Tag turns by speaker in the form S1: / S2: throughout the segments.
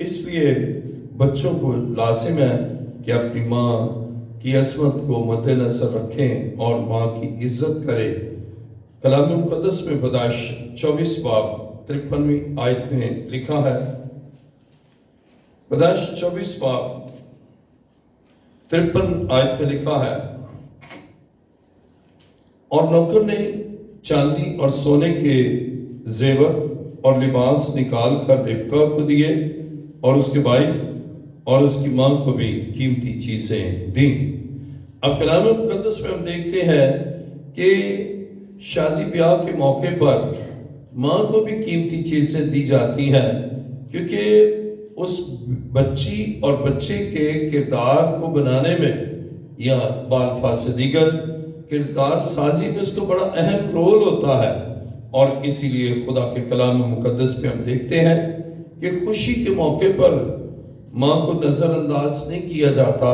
S1: اس لیے بچوں کو لازم ہے کہ اپنی ماں کی عظمت کو مد نظر رکھیں اور ماں کی عزت کریں۔ کلام مقدس میں پیدائش 24 باب 53 آیت میں لکھا ہے، پیدائش 24 باب 53 آیت میں لکھا ہے، اور نوکر نے چاندی اور سونے کے زیور اور لباس نکال کر ربکا کو دیے اور اس کے بھائی اور اس کی ماں کو بھی قیمتی چیزیں دیں۔ اب کلام مقدس میں ہم دیکھتے ہیں کہ شادی بیاہ کے موقع پر ماں کو بھی قیمتی چیزیں دی جاتی ہیں، کیونکہ اس بچی اور بچے کے کردار کو بنانے میں یا بالفاظ دیگر کردار سازی میں اس کو بڑا اہم رول ہوتا ہے۔ اور اسی لیے خدا کے کلام مقدس میں ہم دیکھتے ہیں کہ خوشی کے موقع پر ماں کو نظر انداز نہیں کیا جاتا،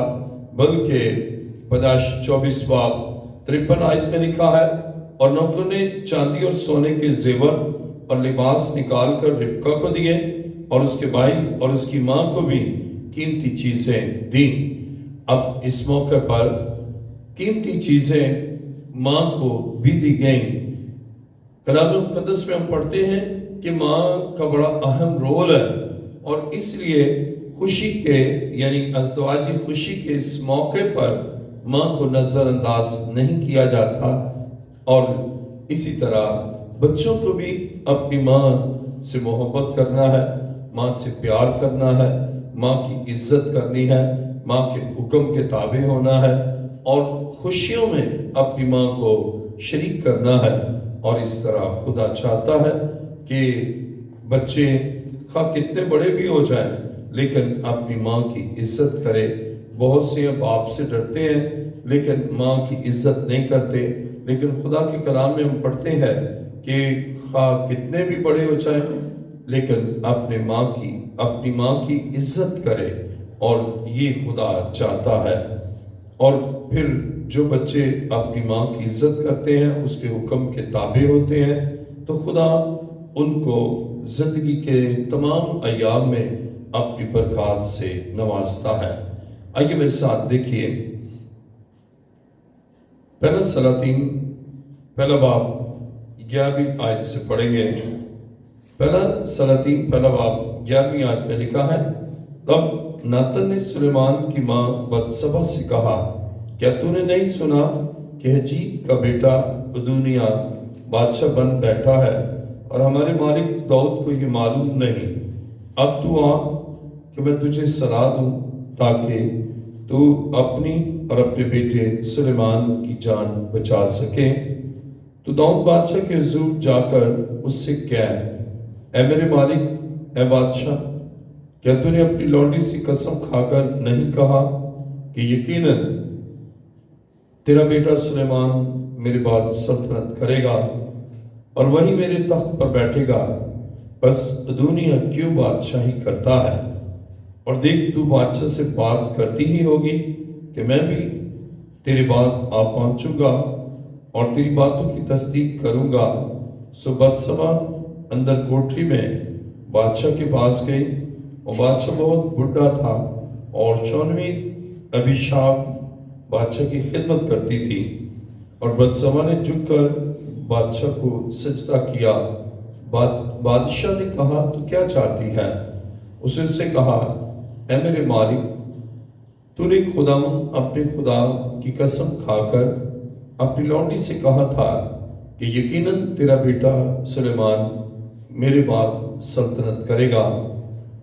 S1: بلکہ پیدائش 24 باب 53 آیت میں لکھا ہے، اور نوکر نے چاندی اور سونے کے زیور اور لباس نکال کر ربکا کو دیے اور اس کے بھائی اور اس کی ماں کو بھی قیمتی چیزیں دیں۔ اب اس موقع پر قیمتی چیزیں ماں کو بھی دی گئیں۔ کلام مقدس میں ہم پڑھتے ہیں کہ ماں کا بڑا اہم رول ہے، اور اس لیے خوشی کے یعنی ازدواجی خوشی کے اس موقع پر ماں کو نظر انداز نہیں کیا جاتا۔ اور اسی طرح بچوں کو بھی اپنی ماں سے محبت کرنا ہے، ماں سے پیار کرنا ہے، ماں کی عزت کرنی ہے، ماں کے حکم کے تابع ہونا ہے، اور خوشیوں میں اپنی ماں کو شریک کرنا ہے۔ اور اس طرح خدا چاہتا ہے کہ بچے خواہ کتنے بڑے بھی ہو جائیں لیکن اپنی ماں کی عزت کرے۔ بہت سے باپ سے ڈرتے ہیں لیکن ماں کی عزت نہیں کرتے، لیکن خدا کے کلام میں ہم پڑھتے ہیں کہ خواہ کتنے بھی بڑے ہو جائیں لیکن اپنی ماں کی عزت کرے، اور یہ خدا چاہتا ہے۔ اور پھر جو بچے اپنی ماں کی عزت کرتے ہیں، اس کے حکم کے تابع ہوتے ہیں، تو خدا ان کو زندگی کے تمام ایام میں اپنی برکات سے نوازتا ہے۔ آئیے میرے ساتھ دیکھیے پہلا سلاطین پہلا باب 11ویں آیت سے پڑھیں گے۔ پہلا سلاطین پہلا باب 11ویں آیت میں لکھا ہے، تب ناتن نے سلیمان کی ماں بتسبہ سے کہا، کیا تو نے نہیں سنا کہ حجیت کا بیٹا ادونیہ بادشاہ بن بیٹھا ہے، اور ہمارے مالک داؤد کو یہ معلوم نہیں؟ اب تو آ کہ میں تجھے صلاح دوں تاکہ تو اپنی اور اپنے بیٹے سلیمان کی جان بچا سکے۔ تو داؤد بادشاہ کے حضور جا کر اس سے کہہ، اے میرے مالک، اے بادشاہ، کیا تو نے اپنی لونڈی سی قسم کھا کر نہیں کہا کہ یقیناً تیرا بیٹا سلیمان میرے بعد سلطنت کرے گا اور وہی میرے تخت پر بیٹھے گا؟ بس ادونیہ کیوں بادشاہی کرتا ہے؟ اور دیکھ تو بادشاہ سے بات کرتی ہی ہوگی کہ میں بھی تیرے بعد آ پہنچوں گا اور تیری باتوں کی تصدیق کروں گا۔ سو بتسبہ اندر کوٹری میں بادشاہ کے پاس گئی، اور بادشاہ بہت بڑھا تھا، اور 94 ابیشاب بادشاہ کی خدمت کرتی تھی۔ اور بتسبہ نے جھک کر بادشاہ کو سجدہ کیا۔ بادشاہ نے کہا، تو کیا چاہتی ہے؟ اس نے سے کہا، اے میرے مالک، تو نے خداوند اپنے خدا کی قسم کھا کر اپنی لونڈی سے کہا تھا کہ یقیناً تیرا بیٹا سلیمان میرے بعد سلطنت کرے گا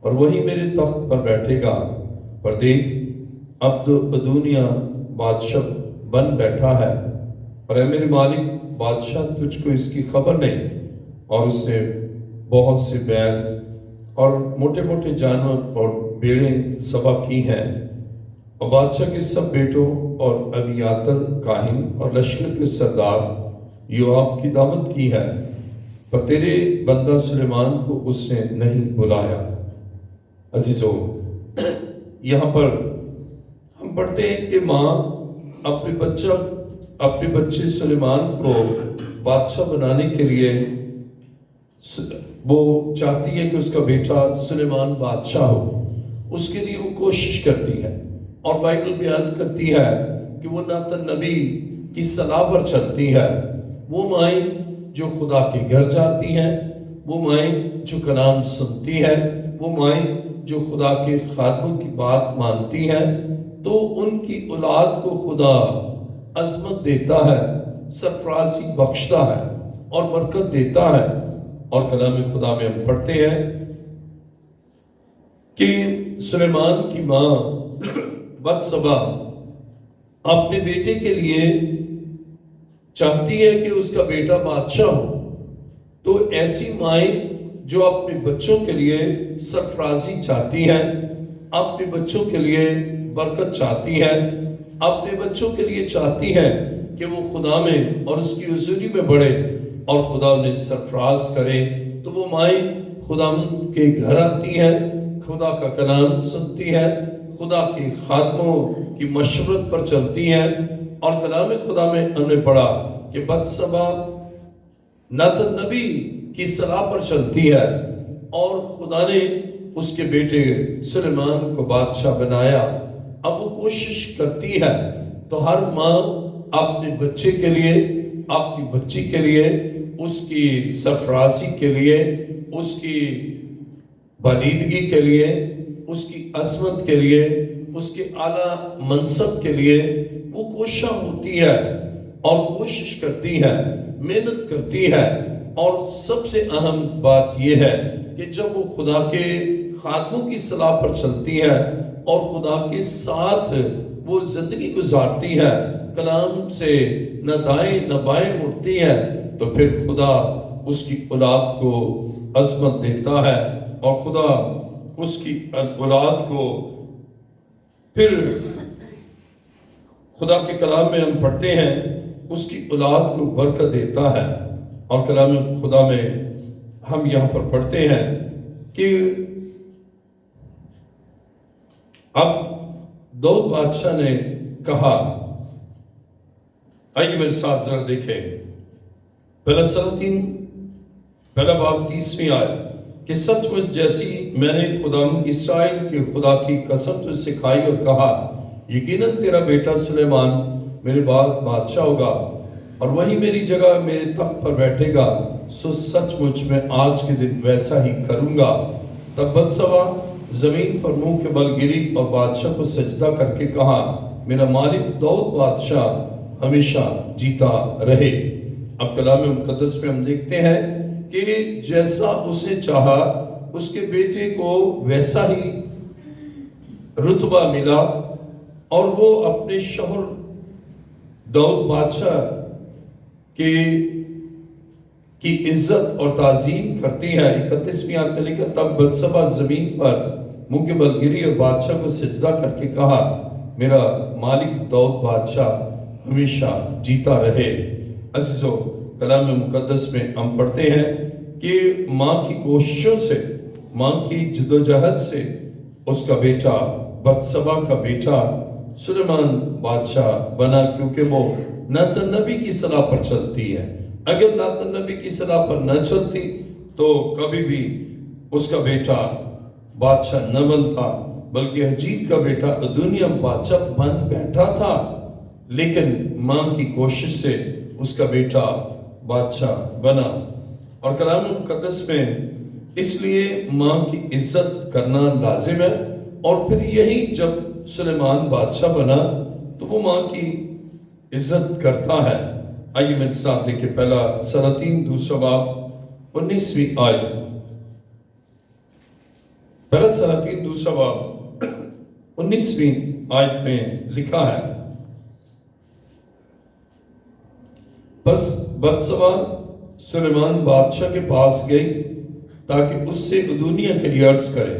S1: اور وہی میرے تخت پر بیٹھے گا۔ پر دیکھ، اب تو ادونیہ بادشاہ بن بیٹھا ہے، اور اے میرے مالک بادشاہ، تجھ کو اس کی خبر نہیں، اور اس نے بہت سے بیل اور موٹے موٹے جانور اور بیڑیں ذبح کی ہیں، اور بادشاہ کے سب بیٹوں اور ابیاتر کاہن اور لشکر کے سردار یوآب کی دعوت کی ہے، پر تیرے بندہ سلیمان کو اس نے نہیں بلایا۔ عزیزو، یہاں پر ہم پڑھتے ہیں کہ ماں اپنے بچے سلیمان کو بادشاہ بنانے کے لیے وہ چاہتی ہے کہ اس کا بیٹا سلیمان بادشاہ ہو، اس کے لیے وہ کوشش کرتی ہے، اور بائبل بیان کرتی ہے کہ وہ ناتن نبی کی صلاح پر چلتی ہے۔ وہ مائیں جو خدا کے گھر جاتی ہیں، وہ مائیں جو کلام سنتی ہیں، وہ مائیں جو خدا کے خادموں کی بات مانتی ہیں، تو ان کی اولاد کو خدا عظمت دیتا ہے، سرفرازی بخشتا ہے اور برکت دیتا ہے۔ اور کلام خدا میں ہم پڑھتے ہیں کہ سلیمان کی ماں بتسبا اپنے بیٹے کے لیے چاہتی ہے کہ اس کا بیٹا بادشاہ ہو، تو ایسی مائیں جو اپنے بچوں کے لیے سرفرازی چاہتی ہیں، اپنے بچوں کے لیے برکت چاہتی ہیں، اپنے بچوں کے لیے چاہتی ہیں کہ وہ خدا میں اور اس کی حضوری میں بڑھے اور خدا انہیں سرفراز کرے، تو وہ مائیں خدا کے گھر آتی ہیں، خدا کا کلام سنتی ہے، خدا کے خادموں کی مشورت پر چلتی ہیں۔ اور کلام خدا میں ہم نے پڑھا کہ بتسبا ناتن نبی کی صلاح پر چلتی ہے اور خدا نے اس کے بیٹے سلیمان کو بادشاہ بنایا۔ اب وہ کوشش کرتی ہے، تو ہر ماں اپنے بچے کے لیے، اپنی بچی کے لیے، اس کی سرفرازی کے لیے، اس کی بالیدگی کے لیے، اس کی عظمت کے لیے، اس کے اعلیٰ منصب کے لیے وہ کوشاں ہوتی ہے اور کوشش کرتی ہے، محنت کرتی ہے۔ اور سب سے اہم بات یہ ہے کہ جب وہ خدا کے خادموں کی صلاح پر چلتی ہے اور خدا کے ساتھ وہ زندگی گزارتی ہے، کلام سے نہ دائیں نہ بائیں مڑتی ہے، تو پھر خدا اس کی اولاد کو عظمت دیتا ہے، اور خدا اس کی اولاد کو پھر خدا کے کلام میں ہم پڑھتے ہیں اس کی اولاد کو برکت دیتا ہے۔ اور کلام خدا میں ہم یہاں پر پڑھتے ہیں کہ اب داؤد بادشاہ نے کہا، آئیے میرے ساتھ ذرا دیکھیں پہلا سلاطین پہلا باب 30ویں آیت کہ سچ مچ جیسی میں نے خداوند اسرائیل کے خدا کی قسم تجھ سے کھائی اور کہا، یقیناً تیرا بیٹا سلیمان میرے بعد بادشاہ ہوگا اور وہی میری جگہ میرے تخت پر بیٹھے گا، سو سچ مچ میں آج کے دن ویسا ہی کروں گا۔ تب بتسبا زمین پر منہ کے بل گری اور بادشاہ کو سجدہ کر کے کہا، میرا مالک داؤد بادشاہ ہمیشہ جیتا رہے۔ اب کلام مقدس میں ہم دیکھتے ہیں کہ جیسا اسے چاہا اس کے بیٹے کو ویسا ہی رتبہ ملا، اور وہ اپنے شوہر داؤد بادشاہ کی عزت اور تعظیم کرتی ہے۔ 31ویں آیت میں لکھا، تب بتسبا زمین پر منہ کے بل گری اور بادشاہ کو سجدہ کر کے کہا، میرا مالک داؤد بادشاہ ہمیشہ جیتا رہے۔ عزیزو، کلام مقدس میں ہم پڑھتے ہیں کہ ماں کی کوششوں سے، ماں کی جدوجہد سے اس کا بیٹا بتسبا کا بیٹا سلیمان بادشاہ بنا، کیونکہ وہ ناتن نبی کی صلاح پر چلتی ہے۔ اگر ناتن نبی کی صلاح پر نہ چلتی تو کبھی بھی اس کا بیٹا بادشاہ نہ بنتا، بلکہ حجیت کا بیٹا دنیا بادشاہ بن بیٹھا تھا، لیکن ماں کی کوشش سے اس کا بیٹا بادشاہ بنا۔ اور کلام مقدس میں اس لیے ماں کی عزت کرنا لازم ہے، اور پھر یہی جب سلیمان بادشاہ بنا تو وہ ماں کی عزت کرتا ہے۔ آئیے میرے ساتھ دیکھیں پہلا سلاطین دوسرا باب 19ویں آیت۔ پہلا سلاطین دوسرا باب 19ویں آیت میں لکھا ہے، بس بتسبا سلیمان بادشاہ کے پاس گئی تاکہ اس سے دنیا کے لیے عرض کرے۔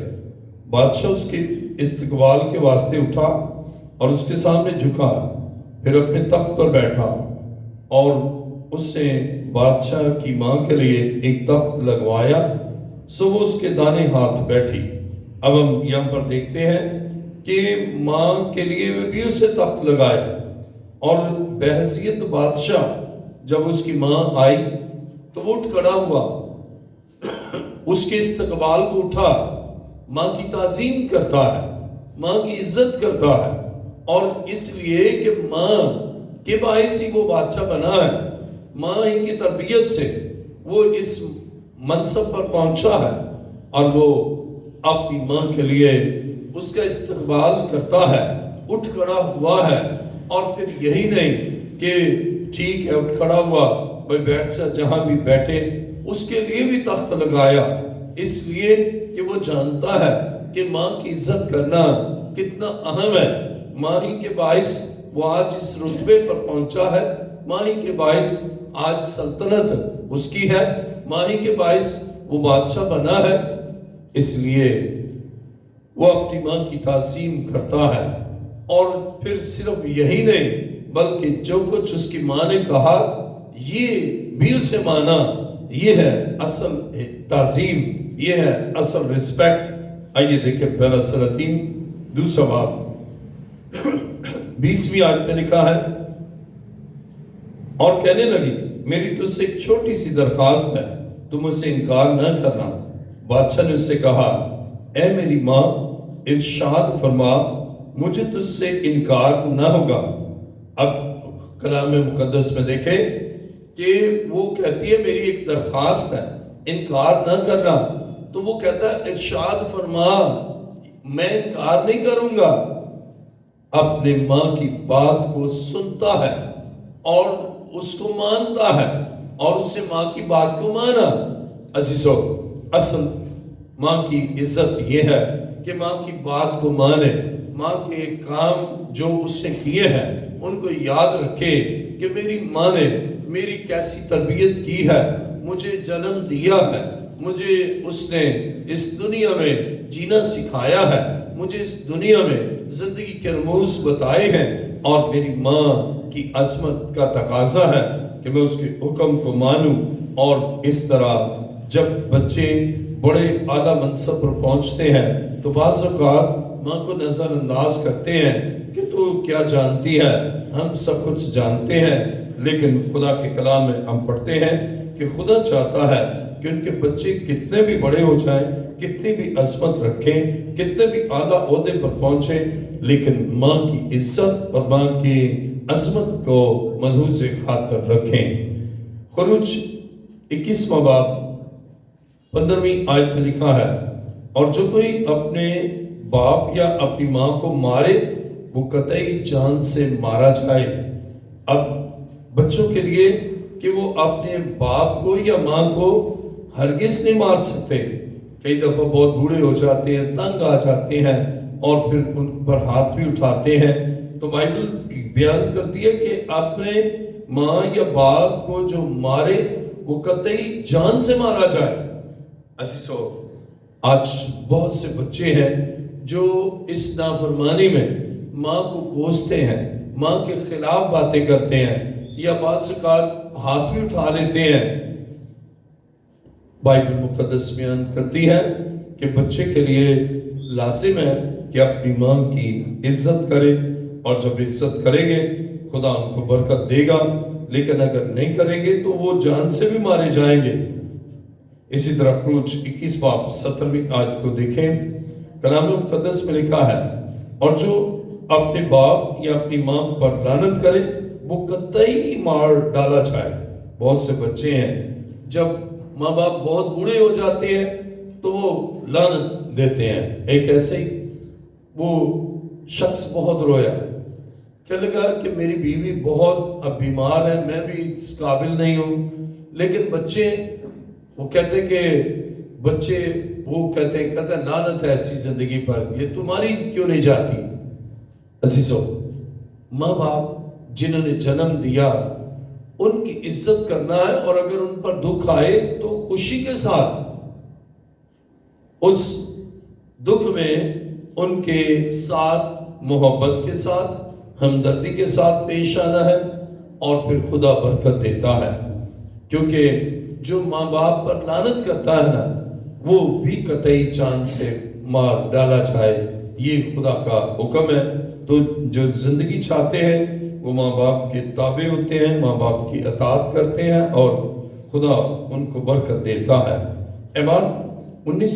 S1: بادشاہ اس کے استقبال کے واسطے اٹھا اور اس کے سامنے جھکا، پھر اپنے تخت پر بیٹھا اور اس سے بادشاہ کی ماں کے لیے ایک تخت لگوایا، سو وہ اس کے دانے ہاتھ بیٹھی۔ اب ہم یہاں پر دیکھتے ہیں کہ ماں کے لیے بھی اسے تخت لگائے، اور بحیثیت بادشاہ جب اس کی ماں آئی تو وہ اٹھ کھڑا ہوا اس کے استقبال کو اٹھا، ماں کی تعظیم کرتا ہے، ماں کی عزت کرتا ہے، اور اس لیے کہ ماں کے باعث ہی وہ بادشاہ بنا ہے، ماں ہی کی تربیت سے وہ اس منصب پر پہنچا ہے، اور وہ اپنی ماں کے لیے اس کا استقبال کرتا ہے، اٹھ کھڑا ہوا ہے، اور پھر یہی نہیں کہ ٹھیک ہے اٹھ کھڑا ہوا بھائی بیٹھ جا جہاں بھی بیٹھے، اس کے لیے بھی تخت لگایا، اس لیے کہ وہ جانتا ہے کہ ماں کی عزت کرنا کتنا اہم ہے۔ ماں ہی کے باعث وہ آج اس رتبے پر پہنچا ہے، ماں ہی کے باعث آج سلطنت اس کی ہے، ماں ہی کے باعث وہ بادشاہ بنا ہے، اس لیے وہ اپنی ماں کی تعظیم کرتا ہے۔ اور پھر صرف یہی نہیں بلکہ جو کچھ اس کی ماں نے کہا یہ بھی اسے مانا، یہ ہے اصل تعظیم، یہ ہے اصل رسپیکٹ۔ آئیے دیکھیں پہلا سلاطین دوسرا باب 20ویں آیت میں لکھا ہے، اور کہنے لگی میری تجھ سے ایک چھوٹی سی درخواست ہے، تم اس سے انکار نہ کرنا۔ بادشاہ نے اس سے کہا اے میری ماں ارشاد فرما، مجھے تجھ سے انکار نہ ہوگا۔ اب کلام مقدس میں دیکھیں کہ وہ کہتی ہے میری ایک درخواست ہے، انکار نہ کرنا، تو وہ کہتا ہے ارشاد فرما، میں انکار نہیں کروں گا۔ اپنے ماں کی بات کو سنتا ہے اور اس کو مانتا ہے، اور اس سے ماں کی بات کو مانا۔ عزیزو، اصل ماں کی عزت یہ ہے کہ ماں کی بات کو مانے، ماں کے کام جو اس نے کیے ہیں ان کو یاد رکھے کہ میری ماں نے میری کیسی تربیت کی ہے، مجھے جنم دیا ہے، مجھے اس نے اس دنیا میں جینا سکھایا ہے، مجھے اس دنیا میں زندگی کے رموز بتائے ہیں، اور میری ماں کی عظمت کا تقاضا ہے کہ میں اس کے حکم کو مانوں۔ اور اس طرح جب بچے بڑے اعلیٰ منصب پر پہنچتے ہیں تو بعض اوقات ماں کو نظر انداز کرتے ہیں کہ تو کیا جانتی ہے، ہم سب کچھ جانتے ہیں، لیکن خدا کے کلام میں ہم پڑھتے ہیں کہ خدا چاہتا ہے کہ ان کے بچے کتنے بھی بڑے ہو جائیں، کتنی بھی عظمت رکھیں، کتنے بھی اعلیٰ عہدے پر پہنچیں، لیکن ماں کی عزت اور ماں کی عظمت کو ملحوظ خاطر رکھیں۔ خروج 21واں باب 15ویں آیت میں لکھا ہے، اور جو کوئی اپنے باپ یا اپنی ماں کو مارے وہ قطعی جان سے مارا جائے۔ اب بچوں کے لیے کہ وہ اپنے باپ کو یا ماں کو ہرگز نہیں مار سکتے۔ کئی دفعہ بہت بوڑھے ہو جاتے ہیں، تنگ آ جاتے ہیں، اور پھر ان پر ہاتھ بھی اٹھاتے ہیں، تو بائبل بیان کرتی ہے کہ اپنے ماں یا باپ کو جو مارے وہ قطعی جان سے مارا جائے۔ عزیزو، آج بہت سے بچے ہیں جو اس نافرمانی میں ماں کو کوستے ہیں، ماں کے خلاف باتیں کرتے ہیں، یا بعض اوقات ہاتھ بھی اٹھا لیتے ہیں۔ بائبل مقدس بیان کرتی ہے کہ بچے کے لیے لازم ہے کہ اپنی ماں کی عزت کرے، اور جب عزت کریں گے خدا ان کو برکت دے گا، لیکن اگر نہیں کریں گے تو وہ جان سے بھی مارے جائیں گے۔ اسی طرح خروج 21 باب 17ویں آیت کو دیکھیں، کلام مقدس میں لکھا ہے، اور جو اپنے باپ یا اپنی ماں پر لعنت کرے وہ قطعی مار ڈالا جائے۔ بہت سے بچے ہیں جب ماں باپ بہت بوڑھے ہو جاتے ہیں تو وہ لعنت دیتے ہیں۔ ایک ایسے ہی وہ شخص بہت رویا، کہنے لگا کہ میری بیوی بہت اب بیمار ہے، میں بھی اس قابل نہیں ہوں، لیکن بچے وہ کہتے کہ بچے وہ کہتے ہیں لعنت ہے ایسی زندگی پر، یہ تمہاری کیوں نہیں جاتی۔ عزیزو، ماں باپ جنہوں نے جنم دیا ان کی عزت کرنا ہے، اور اگر ان پر دکھ آئے تو خوشی کے ساتھ اس دکھ میں ان کے ساتھ محبت کے ساتھ ہمدردی کے ساتھ پیش آنا ہے، اور پھر خدا برکت دیتا ہے۔ کیونکہ جو ماں باپ پر لعنت کرتا ہے نا وہ بھی قطعی جان سے مار ڈالا جائے، یہ خدا کا حکم ہے۔ تو جو زندگی چاہتے ہیں وہ ماں باپ کے تابع ہوتے ہیں، ماں باپ کی اطاعت کرتے ہیں، اور خدا ان کو برکت دیتا ہے۔ ایمان 19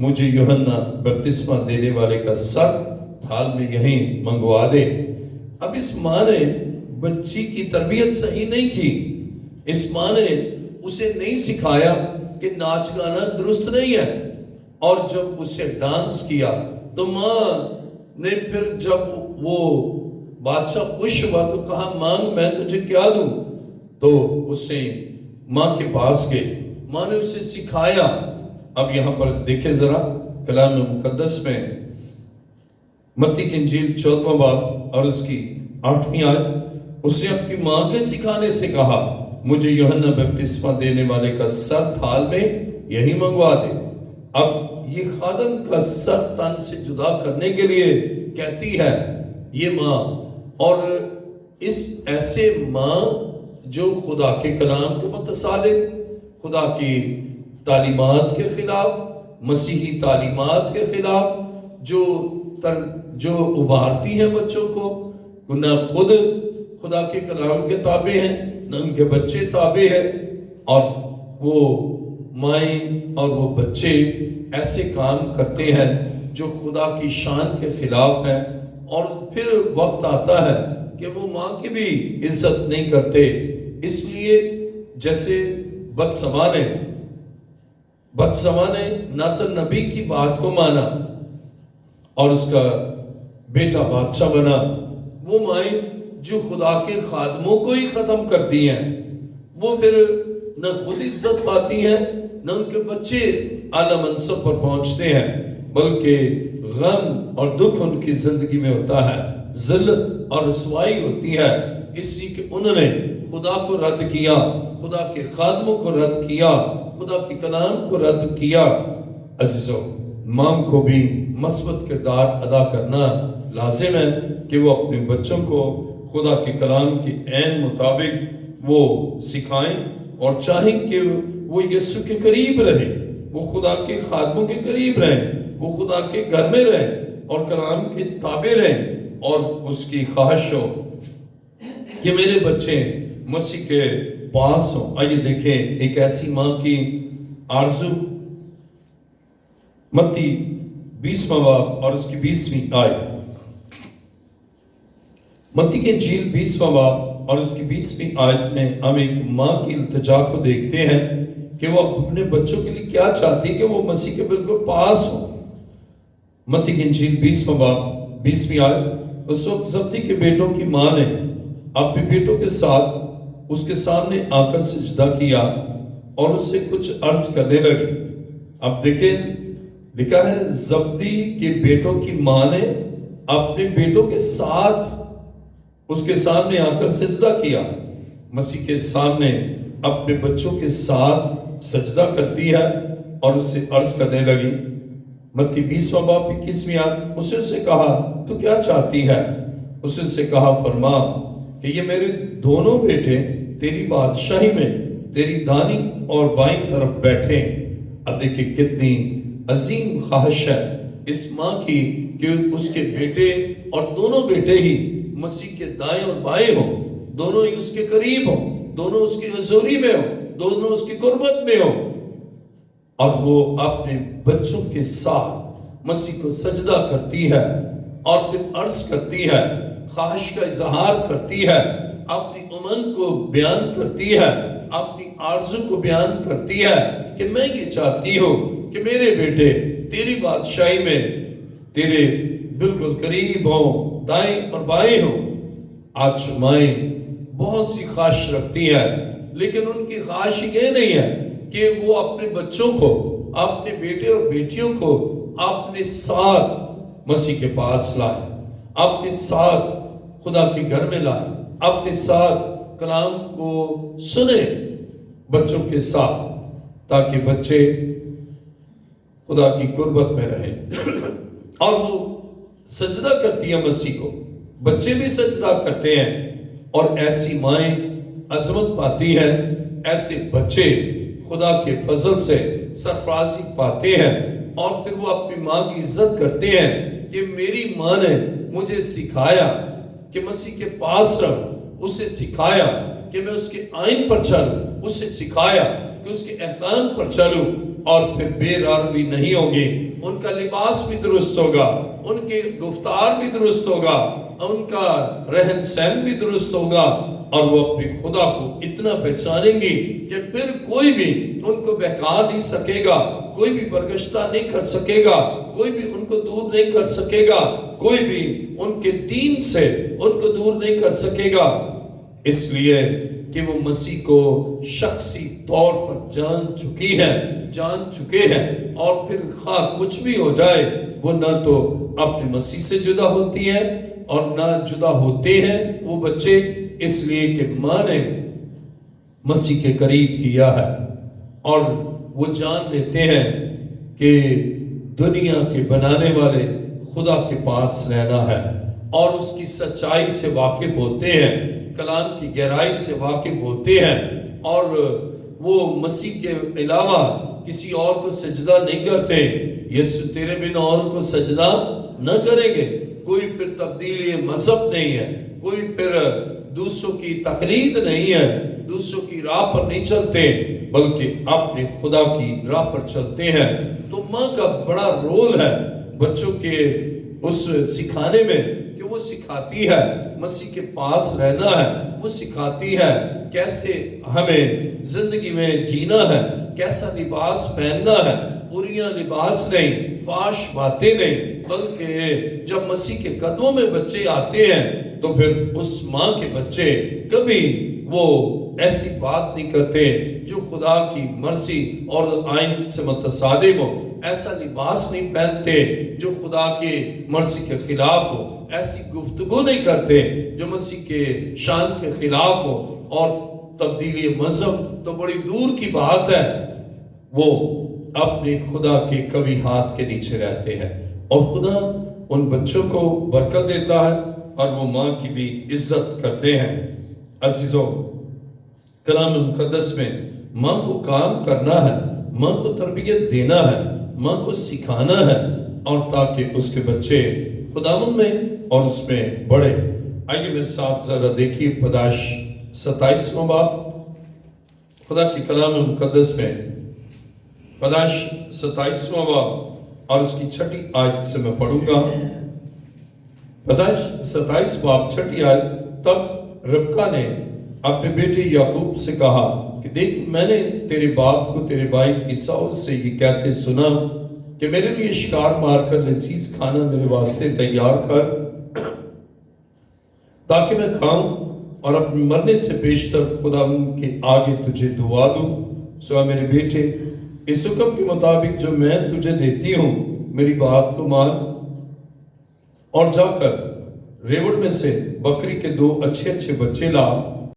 S1: مجھے یوحنا بپتسمہ دینے والے کا سر تھال میں یہیں منگوا دے۔ اب اس ماں نے بچی کی تربیت صحیح نہیں کی، اس ماں نے اسے نہیں سکھایا کہ ناچ گانا درست نہیں ہے، اور جب اسے ڈانس کیا تو ماں نے پھر جب وہ بادشاہ خوش ہوا تو کہا مانگ میں تجھے کیا دوں، تو اسے ماں کے پاس گئے، ماں نے اسے سکھایا۔ اب یہاں پر دیکھیں ذرا کلام مقدس میں متی کی انجیل 14واں باب اور اس کی 8ویں آیت، اس نے اپنی ماں کے سکھانے سے کہا مجھے یوحنا بپتسمہ دینے والے کا سر تھال میں یہی منگوا دے۔ اب یہ خادم کا سر تن سے جدا کرنے کے لیے کہتی ہے یہ ماں، اور اس ایسے ماں جو خدا کے کلام کے متصادم، خدا کی تعلیمات کے خلاف، مسیحی تعلیمات کے خلاف، جو ابھارتی ہیں بچوں کو، نہ خود خدا کے کلام کے تابع ہیں نہ ان کے بچے تابع ہیں، اور وہ مائیں اور وہ بچے ایسے کام کرتے ہیں جو خدا کی شان کے خلاف ہیں، اور پھر وقت آتا ہے کہ وہ ماں کی بھی عزت نہیں کرتے۔ اس لیے جیسے بدسما نے ناتن نبی کی بات کو مانا اور اس کا بیٹا بادشاہ بنا، وہ مائیں جو خدا کے خادموں کو ہی ختم کرتی ہیں، وہ پھر نہ خود عزت پاتی ہیں نہ ان کے بچے اعلیٰ منصب پر پہنچتے ہیں، بلکہ غم اور دکھ ان کی زندگی میں ہوتا ہے، ذلت اور رسوائی ہوتی ہے، اس لیے کہ انہوں نے خدا کو رد کیا، خدا کے خادموں کو رد کیا، خدا کے کلام کو رد کیا۔ عزیزو، ماں کو بھی مثبت کردار ادا کرنا لازم ہے کہ وہ اپنے بچوں کو خدا کے کلام کے عین مطابق وہ سکھائیں، اور چاہیں کہ وہ یسوع کے قریب رہیں، وہ خدا کے خادموں کے قریب رہیں، وہ خدا کے گھر میں رہیں اور کلام کے تابع رہیں، اور اس کی خواہش ہو کہ میرے بچے مسیح کے پاس ہوں۔ آئیے دیکھیں ایک ایسی ماں کی آرزو، متی 20واں باب اور اس کی 20ویں آیت۔ متی کی انجیل 20واں باب اور اس کی 20ویں آیت میں ہم ایک ماں کی التجا کو دیکھتے ہیں کہ وہ اپنے بچوں کے لیے کیا چاہتی ہے کہ وہ مسیح کے بالکل پاس ہوں۔ متی کی انجیل 20واں باب 20ویں آیت، اس وقت زبدی کے بیٹوں کی ماں نے اپنے بیٹوں کے ساتھ اس کے سامنے آ کر سجدہ کیا اور اس سے کچھ عرض کرنے لگی۔ اب دیکھیں لکھا ہے زبدی کے بیٹوں کی ماں نے اپنے بیٹوں کے ساتھ اس کے سامنے آ کر سجدہ کیا۔ مسیح کے سامنے اپنے بچوں کے ساتھ سجدہ کرتی ہے اور اس سے عرض کرنے لگی۔ متی 20واں باب 21ویں آیت، اس نے اسے کہا تو کیا چاہتی ہے؟ اس نے اسے کہا فرما کہ یہ میرے دونوں بیٹے تیری بادشاہی میں تیری دانی اور بائیں طرف بیٹھے۔ اب دیکھیں کتنی عظیم خواہش ہے اس ماں کی کہ اس کے بیٹے اور دونوں بیٹے ہی مسیح کے دائیں اور بائیں ہوں، دونوں ہی اس کے قریب ہوں، دونوں اس کی حضوری میں ہوں، دونوں اس کی قربت میں ہوں، اور وہ اپنے بچوں کے ساتھ مسیح کو سجدہ کرتی ہے اور پھر عرض کرتی ہے، خواہش کا اظہار کرتی ہے، اپنی امنگ کو بیان کرتی ہے، اپنی آرزو کو بیان کرتی ہے کہ میں یہ چاہتی ہوں کہ میرے بیٹے تیری بادشاہی میں تیرے بالکل قریب ہوں، دائیں اور بائیں ہوں۔ آج مائیں بہت سی خواہش رکھتی ہیں، لیکن ان کی خواہش یہ نہیں ہے کہ وہ اپنے بچوں کو، اپنے بیٹے اور بیٹیوں کو اپنے ساتھ مسیح کے پاس لائیں، اپنے ساتھ خدا کے گھر میں لائیں، اپنے ساتھ کلام کو سنیں بچوں کے ساتھ، تاکہ بچے خدا کی قربت میں رہیں۔ اور وہ سجدہ کرتی ہیں مسیح کو، بچے بھی سجدہ کرتے ہیں، اور ایسی مائیں عظمت پاتی ہیں، ایسے بچے خدا کے فضل سے سرفرازی پاتے ہیں، اور پھر وہ اپنی ماں کی عزت کرتے ہیں کہ میری ماں نے مجھے سکھایا کہ مسیح کے پاس رہوں، اسے سکھایا کہ میں اس کے آئین پر چلوں، اسے سکھایا کہ اس کے احکام پر چلوں، اور پھر بے روی نہیں ہوگی، ان کا لباس بھی درست ہوگا، ان کے گفتار بھی درست ہوگا، ان کا رہن سہن بھی درست ہوگا، اور وہ اپنے خدا کو اتنا پہچانیں گی کہ پھر کوئی بھی ان کو بہکا نہیں سکے گا، کوئی بھی برگشتہ نہیں کر سکے گا، کوئی بھی ان کو دور نہیں کر سکے گا، کوئی بھی ان کے دین سے ان کو دور نہیں کر سکے گا، اس لیے کہ وہ مسیح کو شخصی طور پر جان چکے ہیں، اور پھر خواہ کچھ بھی ہو جائے وہ نہ تو اپنے مسیح سے جدا ہوتی ہیں اور نہ جدا ہوتے ہیں وہ بچے، اس لیے کہ ماں نے مسیح کے قریب کیا ہے، اور وہ جان لیتے ہیں کہ دنیا کے بنانے والے خدا کے پاس رہنا ہے، اور اس کی سچائی سے واقف ہوتے ہیں، کلام کی گہرائی سے واقف ہوتے ہیں، اور وہ مسیح کے علاوہ کسی اور کو سجدہ نہیں کرتے۔ یسوع تیرے بنا اور کو سجدہ نہ کریں گے۔ کوئی پھر تبدیلی مذہب نہیں ہے، کوئی پھر دوسروں کی تقلید نہیں ہے، دوسروں کی راہ پر نہیں چلتے، بلکہ اپنے خدا کی راہ پر چلتے ہیں۔ تو ماں کا بڑا رول ہے بچوں کے اس سکھانے میں، کہ وہ سکھاتی ہے مسیح کے پاس رہنا ہے، وہ سکھاتی ہے کیسے ہمیں زندگی میں جینا ہے، کیسا لباس پہننا ہے، بریاں لباس نہیں، فحش باتیں نہیں، بلکہ جب مسیح کے قدموں میں بچے آتے ہیں تو پھر اس ماں کے بچے کبھی وہ ایسی بات نہیں کرتے جو خدا کی مرضی اور آئین سے متصادم ہو، ایسا لباس نہیں پہنتے جو خدا کی مرضی کے خلاف ہو، ایسی گفتگو نہیں کرتے جو مسیح کے شان کے خلاف ہو، اور تبدیلی مذہب تو بڑی دور کی بات ہے، وہ اپنے خدا کے قوی ہاتھ کے نیچے رہتے ہیں، اور خدا ان بچوں کو برکت دیتا ہے، اور وہ ماں کی بھی عزت کرتے ہیں۔ عزیزوں، کلام مقدس میں ماں کو کام کرنا ہے، ماں کو تربیت دینا ہے، ماں کو سکھانا ہے، اور تاکہ اس کے بچے خداوند میں اور اس میں بڑھے۔ آئیے میرے ساتھ ذرا دیکھیے پیدائش 27واں باب، خدا کی کلام مقدس میں پیدائش 27واں باب اور اس کی 6 آیت سے میں پڑھوں گا۔ پیدائش 27 باب 6 آیت۔ تب ربکہ نے اپنے بیٹے یعقوب سے کہا کہ دیکھ، میں نے تیرے باپ کو تیرے بھائی عیسیٰ سے یہ کہتے سنا کہ میرے لیے شکار مار کر لذیذ کھانا میرے واسطے تیار کر تاکہ میں کھاؤں اور اپنے مرنے سے بیشتر خدا کے آگے تجھے دعا دوں۔ سو میرے بیٹے، اس حکم کے مطابق جو میں تجھے دیتی ہوں میری بات کو مان، اور جا کر ریوڑ میں سے بکری کے 2 اچھے بچے لا